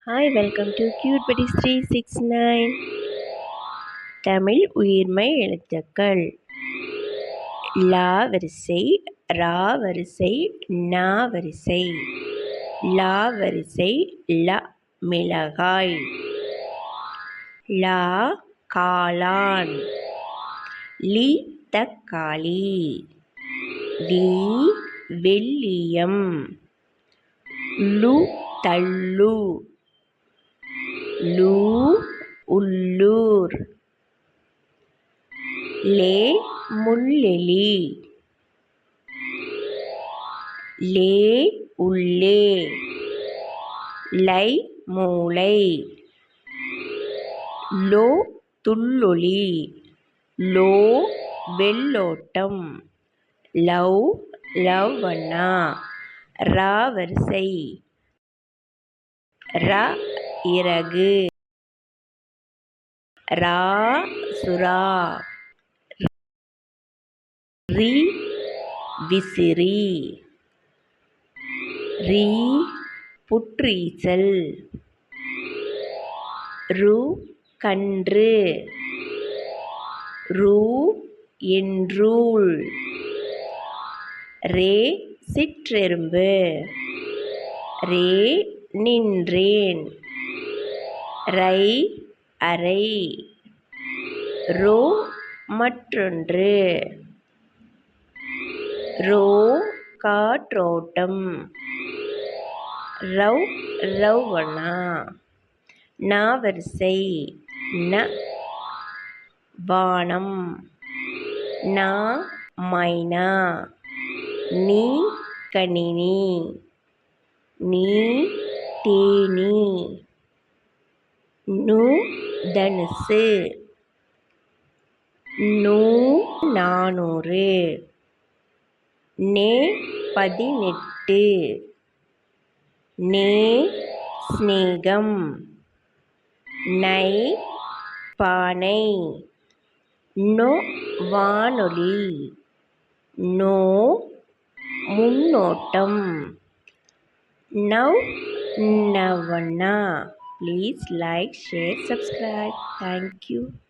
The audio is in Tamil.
Hi, welcome to cute buddies 369. Tamil உயிர்மை எழுத்துக்கள். லா வரிசை, ரா வரிசை, நா வரிசை. லா வரிசை ல மிளகாய். லா காளான். லி தக்காளி. வி வெள்ளியம். லு தள்ளு. லூ உள்ளூர். லே முள்ளெலி. லே உள்ளே. லை மூளை. லோ துள்ளொலி. லோ வெள்ளோட்டம். லவ் லவ்வண்ணா. ரா வரிசை. ர இறகு. ரா சுறா. ரி விசிறி. ரி புற்றீசல். ரு கன்று. ரு என்றூல். ரே சிற்றெறும்பு. ரே நின்றேன். ரை அறை. ரோ மற்றொன்று. ரோ காற்றோட்டம். ரவ் ரவ்வண்ணா. நா வரிசை. ந வானம். நா மைனா. நீ கணினி. நீ தேனீ. நு தனுசு. நூ 400. நே 18. நே சிநேகம். நை பானை. நொ வானொலி. நோ முன்னோட்டம். நவ் நவ்வண்ணா. Please like, share, subscribe. Thank you.